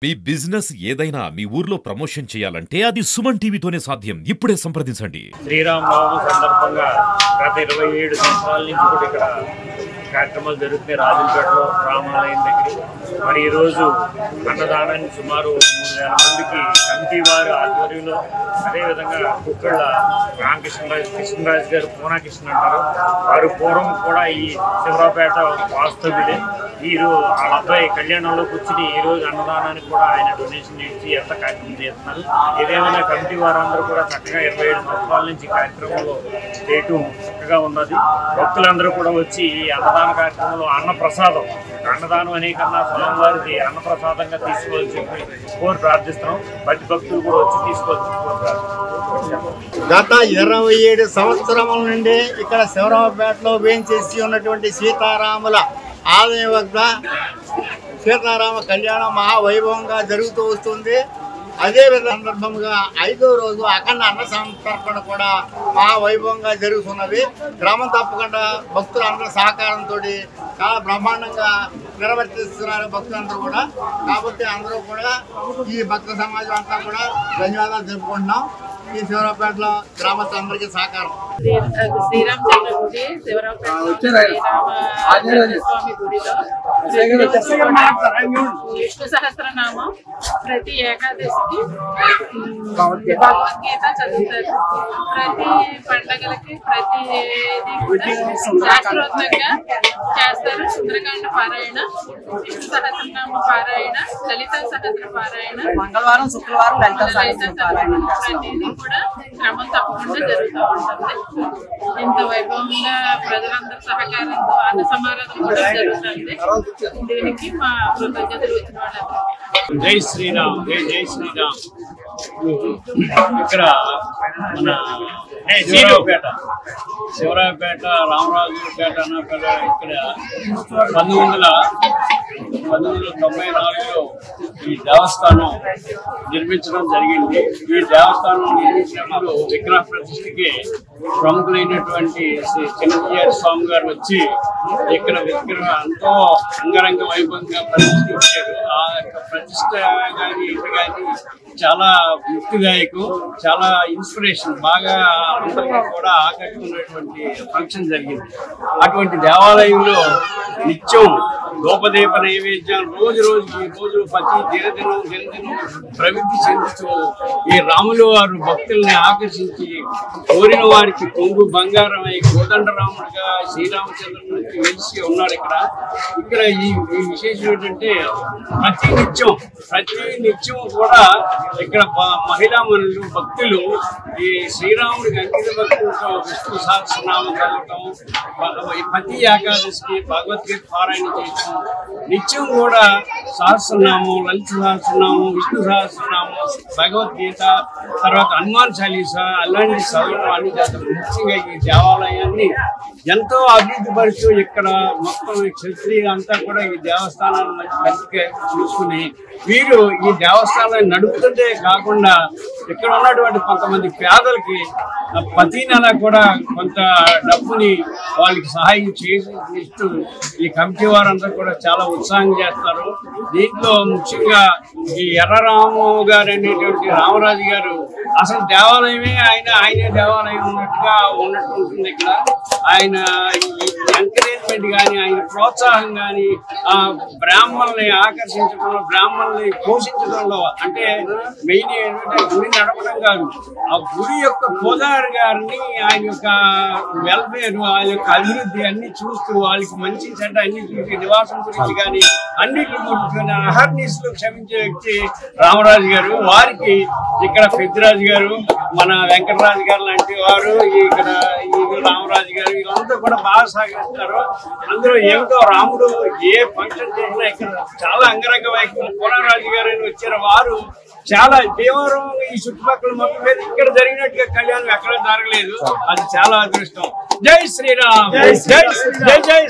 మీ business ఏదైనా మీ ఊర్లో promotion చేయాలంటే అది సుమన్ టీవీతోనే సాధ్యం. ఇప్పుడే సంప్రదించండి. శ్రీరామనవమి సందర్భంగా గత 27 సంవత్సరాల నుంచి కూడా ఇక్కడ కార్యక్రమాలు జరుగుతున్నాయి. రాజులపేటలో రామాలయం దగ్గర మరి ఈరోజు అన్నదానాన్ని సుమారు 3000 మందికి కమిటీ వారి ఆధ్వర్యంలో, అదేవిధంగా కుక్కళ్ళ కృష్ణరాజు గారు పూనాకృష్ణ అంటారు, వారు పూర్వం కూడా ఈ శివరావుపేట వాస్తవ్యుడే. వాళ్ళ అబ్బాయి కళ్యాణంలో కూర్చుని ఈరోజు అన్నదానానికి కూడా ఆయన డొనేషన్ ఇచ్చి ఎంత కార్యక్రమం చేస్తున్నారు. ఏదేమైనా కమిటీ వారందరూ కూడా చక్కగా 27 సంవత్సరాల నుంచి కార్యక్రమంలో చేయటం చక్కగా ఉన్నది. భక్తులందరూ కూడా వచ్చి ఈ అన్నదాన కార్యక్రమంలో అన్నదానం అనే కన్నా స్వామివారికి అన్నప్రసాదంగా తీసుకోవాలని చెప్పి కోరి ప్రార్థిస్తున్నాం. ప్రతి భక్తులు కూడా వచ్చి తీసుకోవాల్సి కోరి ప్రార్థిస్తున్నాం. గత 27 సంవత్సరముల నుండి ఇక్కడ శివరావుపేటలో వేయించేసి ఉన్నటువంటి సీతారాముల ఆలయం వద్ద సీతారామ కళ్యాణం మహావైభవంగా జరుగుతూ వస్తుంది. అదేవిధంగా సందర్భంగా 5వ రోజు అఖండ అన్న సంతర్పణ కూడా మహావైభవంగా జరుగుతున్నవి. క్రమం తప్పకుండా భక్తులందరూ సహకారంతో చాలా బ్రహ్మాండంగా నిర్వర్తిస్తున్నారు భక్తులందరూ కూడా. కాబట్టి అందరూ కూడా ఈ భక్త సమాజం అంతా కూడా ధన్యవాదాలు చెప్పుకుంటున్నాం. ఈ శివరావుపేటలో గ్రామస్తులందరికీ సహకారం. శ్రీరామచంద్ర గుడి శివరావుపేట స్వామి గుడిలో విష్ణు సహస్రనామం ప్రతి ఏకాదశికి భగవద్గీత చదువుతారు. ప్రతి పండగలకి ప్రతి కూడా శాస్త్రోక్తంగా చేస్తారు. సుందరకాండ పారాయణ, విష్ణు సహస్రనామ పారాయణ, లలిత సహస్ర పారాయణ, మంగళవారం శుక్రవారం లలిత సహస్ర పారాయణ ప్రతిదీ కూడా క్రమం తప్పకుండా జరుగుతూ ఉంటుంది. ఇంత వైభవంగా ప్రజలందరి సహకారంతో అన్న సమారాధన కూడా జరుగుతుంది. దీనికి మా కృతజ్ఞతలు వచ్చిన వాళ్ళందరూ. జై శ్రీరామ్, జై జై శ్రీరామ్. ఇక్కడ మన శివరావుపేట రామరాజుపేట అన్న ఇక్కడ 1994లో ఈ దేవస్థానం నిర్మించడం జరిగింది. ఈ దేవస్థానం నిర్మించినప్పుడు విగ్రహ ప్రతిష్ఠకి ప్రముఖులైనటువంటి శ్రీ చిన్నజీఆర్ స్వామి గారు వచ్చి ఇక్కడ విగ్రహం ఎంతో అంగరంగ వైభవంగా ప్రతిష్ఠించారు. ఆ యొక్క ప్రతిష్ట కానీ ఇది కానీ చాలా ముక్తిదాయకం, చాలా ఇన్స్పిరేషన్, బాగా అందరికీ కూడా ఆకట్టుకున్నటువంటి ఫంక్షన్ జరిగింది. అటువంటి దేవాలయంలో నిత్యం ధూపదీప నైవేద్యం రోజు ప్రతి దినదినం ప్రవృత్తి చెందుతూ ఈ రాములు వారు భక్తుల్ని ఆకర్షించి కోరిన వారికి కొంగు బంగారమై కోదండరాముడిగా శ్రీరామచంద్రునికి వెలిసి ఉన్నాడు. ఇక్కడ ఈ విశేషం ఏంటంటే ప్రతి నిత్యం కూడా ఇక్కడ మహిళామణులు భక్తులు ఈ శ్రీరాముడికి అంకిత భక్తులతో విష్ణు సహస్రనామం చదవటం, ప్రతి ఏకాదశికి భగవద్గీత పారాయణ చేయటం, నిత్యం కూడా సహస్రనామం, లలిత సహస్రనామం, విష్ణు సహస్రనామం, భగవద్గీత, తర్వాత హనుమాన్ చాలీసా అలాంటి చదవటం అన్ని చేస్తారు. ముఖ్యంగా ఈ దేవాలయాన్ని ఎంతో అభివృద్ధి పరుస్తూ ఇక్కడ మొత్తం క్షత్రియులు అంతా కూడా ఈ దేవస్థానాన్ని మంచి కలిసి చూసుకుని వీరు ఈ దేవస్థానాన్ని నడుపుతుంటే కాకుండా ఇక్కడ ఉన్నటువంటి కొంతమంది పేదలకి ప్రతి నెల కూడా కొంత డబ్బుని వాళ్ళకి సహాయం చేస్తూ ఈ కమిటీ వారంతా కూడా చాలా ఉత్సాహంగా చేస్తారు. దీంట్లో ముఖ్యంగా ఈ ఎర్రరాము గారు అనేటువంటి రామరాజు గారు అసలు దేవాలయమే ఆయనే దేవాలయం ఉన్నట్టుగా ఉంటుంది. ఇక్కడ ఆయన ఎంకరేజ్మెంట్ కానీ, ఆయన ప్రోత్సాహం కానీ, బ్రాహ్మణుల్ని ఆకర్షించడంలో, బ్రాహ్మణుల్ని పోషించడంలో, అంటే మెయిన్ ఏంటంటే గుడి నడపడం కాదు, ఆ గుడి యొక్క పూజారి గారిని ఆయన యొక్క వెల్ఫేర్, ఆయన యొక్క అభివృద్ధి అన్ని చూస్తూ వాళ్ళకి మంచి చెడ్డ అన్ని చూసి నివాసం గురించి కానీ అన్నింటి గురించి అహర్నిశలు క్షమించే వ్యక్తి రామరాజు గారు. వారికి ఇక్కడ పెద్దిరాజు గారు, మన వెంకటరాజు గారు లాంటి వారు, ఇక్కడ రామరాజు గారు వీళ్ళంతా కూడా బాగా సహకరిస్తున్నారు. అందులో ఏమిటో రాముడు ఏ ఫంక్షన్ చేసినా ఇక్కడ చాలా అంగరంగ వైఖరి పూర్ణరాజు గారు వచ్చారు. వారు చాలా దేవరం ఈ చుట్టుపక్కల మొత్తం మీద ఇక్కడ జరిగినట్టుగా కళ్యాణం ఎక్కడ జరగలేదు. అది చాలా అదృష్టం. జై శ్రీరామ్, జై జై జై.